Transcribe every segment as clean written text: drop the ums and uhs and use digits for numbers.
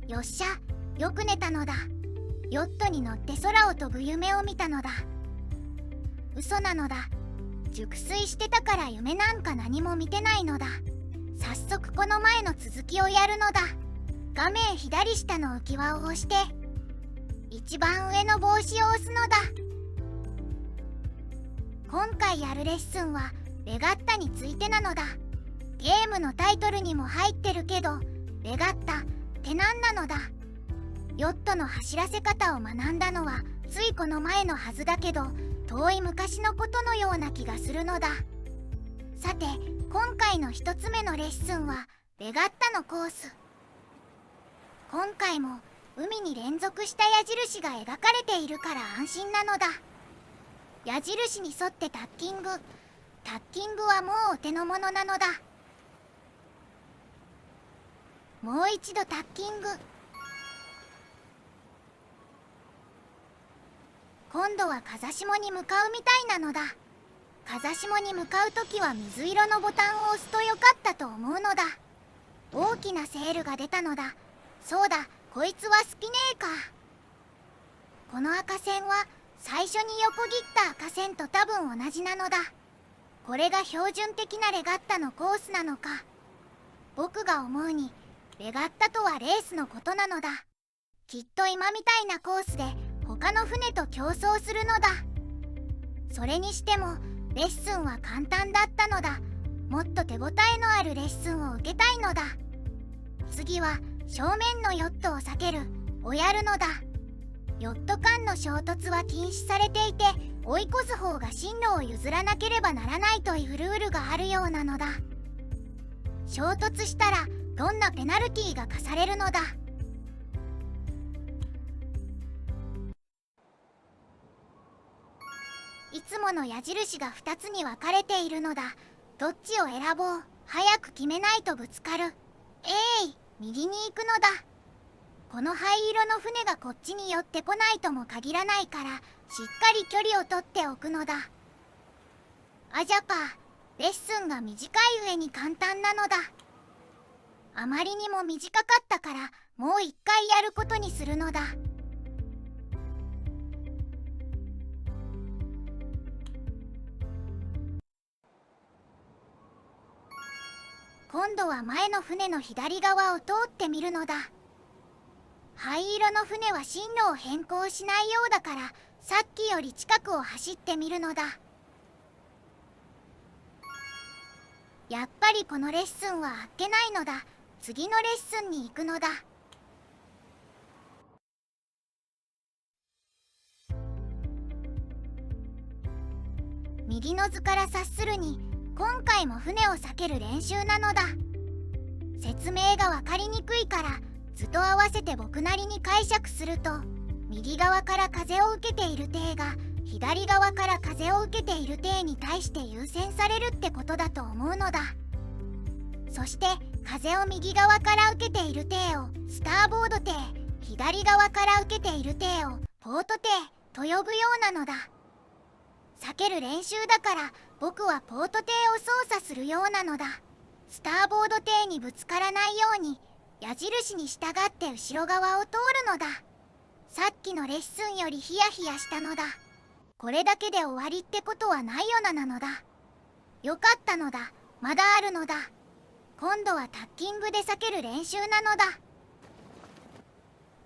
よっしゃ、よく寝たのだ。ヨットに乗って空を飛ぶ夢を見たのだ。嘘なのだ。熟睡してたから夢なんか何も見てないのだ。早速この前の続きをやるのだ。画面左下の浮き輪を押して一番上の帽子を押すのだ。今回やるレッスンはレガッタについてなのだ。ゲームのタイトルにも入ってるけど、レガッタって何なのだ。ヨットの走らせ方を学んだのはついこの前のはずだけど、遠い昔のことのような気がするのだ。さて、今回の一つ目のレッスンはレガッタのコース。今回も海に連続した矢印が描かれているから安心なのだ。矢印に沿ってタッキング。タッキングはもうお手の物なのだ。もう一度タッキング。今度は風下に向かうみたいなのだ。風下に向かうときは水色のボタンを押すとよかったと思うのだ。大きなセールが出たのだ。そうだ、こいつは好きねえか。この赤線は最初に横切った赤線と多分同じなのだ。これが標準的なレガッタのコースなのか。僕が思うにレガッタとはレースのことなのだ。きっと今みたいなコースで他の船と競争するのだ。それにしてもレッスンは簡単だったのだ。もっと手応えのあるレッスンを受けたいのだ。次は正面のヨットを避けるをやるのだ。ヨット間の衝突は禁止されていて、追い越す方が進路を譲らなければならないというルールがあるようなのだ。衝突したらどんなペナルティーが課されるのだ。いつもの矢印が2つに分かれているのだ。どっちを選ぼう。早く決めないとぶつかる。右に行くのだ。この灰色の船がこっちに寄ってこないとも限らないから、しっかり距離を取っておくのだ。あじゃか、レッスンが短い上に簡単なのだ。あまりにも短かったから、もう一回やることにするのだ。今度は前の船の左側を通ってみるのだ。灰色の船は進路を変更しないようだから、さっきより近くを走ってみるのだ。やっぱりこのレッスンはあっけないのだ。次のレッスンに行くのだ。右の図から察するに、今回も船を避ける練習なのだ。説明が分かりにくいから図と合わせて僕なりに解釈すると、右側から風を受けている艇が左側から風を受けている艇に対して優先されるってことだと思うのだ。そして風を右側から受けている艇をスターボード艇、左側から受けている艇をポート艇と呼ぶようなのだ。避ける練習だから僕はポート艇を操作するようなのだ。スターボード艇にぶつからないように矢印に従って後ろ側を通るのだ。さっきのレッスンよりヒヤヒヤしたのだ。これだけで終わりってことはないよなのだ。よかったのだ。まだあるのだ。今度はタッキングで避ける練習なのだ。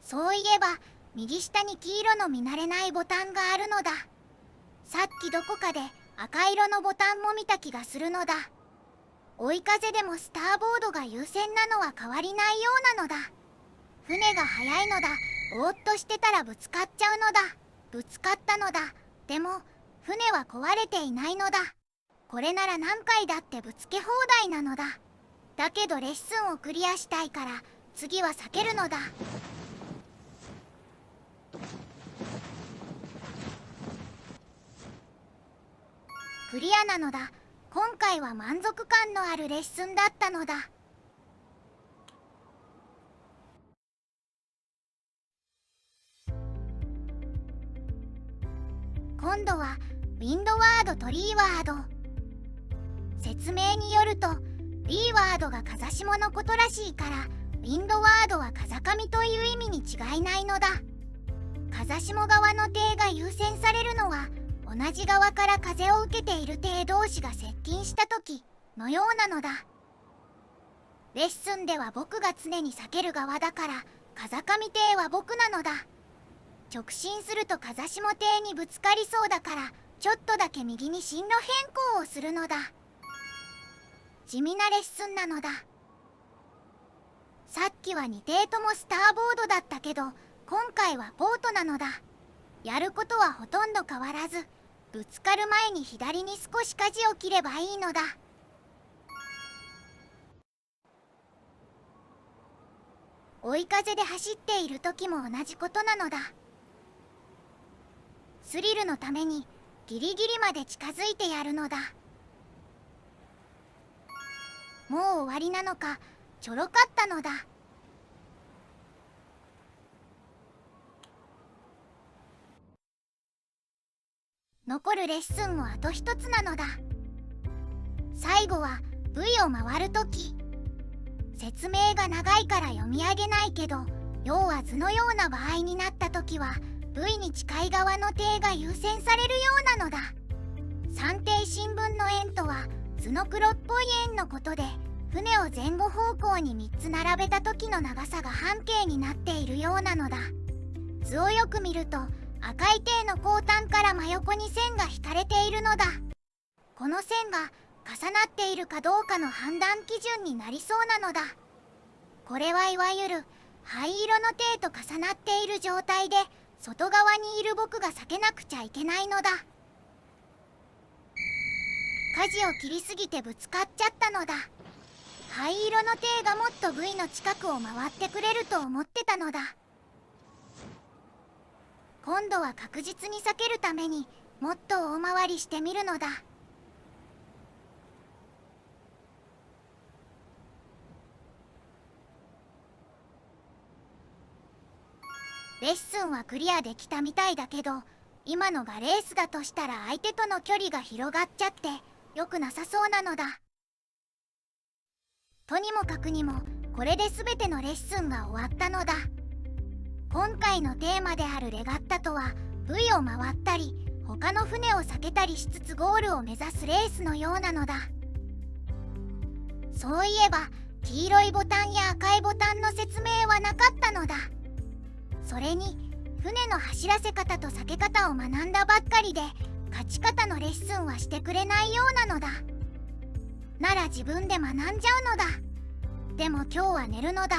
そういえば右下に黄色の見慣れないボタンがあるのだ。さっきどこかで赤色のボタンも見た気がするのだ。追い風でもスターボードが優先なのは変わりないようなのだ。船が速いのだ。ぼーっとしてたらぶつかっちゃうのだ。ぶつかったのだ。でも船は壊れていないのだ。これなら何回だってぶつけ放題なのだ。だけどレッスンをクリアしたいから次は避けるのだ。クリアなのだ。今回は満足感のあるレッスンだったのだ。今度はウィンドワードとリーワード。説明によるとリーワードが風下のことらしいから、ウィンドワードは風上という意味に違いないのだ。風下側の艇が優先されるのは、同じ側から風を受けている艇同士が接近した時のようなのだ。レッスンでは僕が常に避ける側だから、風上艇は僕なのだ。直進すると風下艇にぶつかりそうだから、ちょっとだけ右に進路変更をするのだ。地味なレッスンなのだ。さっきは2艇ともスターボードだったけど、今回はポートなのだ。やることはほとんど変わらず、ぶつかる前に左に少し舵を切ればいいのだ。追い風で走っている時も同じことなのだ。スリルのためにギリギリまで近づいてやるのだ。もう終わりなのか、ちょろかったのだ。残るレッスンもあと一つなのだ。最後は V を回るとき。説明が長いから読み上げないけど、要は図のような場合になったときは V に近い側の艇が優先されるようなのだ。三艇新聞の円とは図の黒っぽい円のことで、船を前後方向に3つ並べた時の長さが半径になっているようなのだ。図をよく見ると、赤い艇の後端から真横に線が引かれているのだ。この線が重なっているかどうかの判断基準になりそうなのだ。これはいわゆる灰色の艇と重なっている状態で、外側にいる僕が避けなくちゃいけないのだ。舵を切りすぎてぶつかっちゃったのだ。灰色の艇がもっと V の近くを回ってくれると思ってたのだ。今度は確実に避けるためにもっと大回りしてみるのだ。レッスンはクリアできたみたいだけど、今のがレースだとしたら相手との距離が広がっちゃって良くなさそうなのだ。とにもかくにもこれで全てのレッスンが終わったのだ。今回のテーマであるレガッタとは V を回ったり他の船を避けたりしつつゴールを目指すレースのようなのだ。そういえば黄色いボタンや赤いボタンの説明はなかったのだ。それに船の走らせ方と避け方を学んだばっかりで、勝ち方のレッスンはしてくれないようなのだ。なら自分で学んじゃうのだ。でも今日は寝るのだ。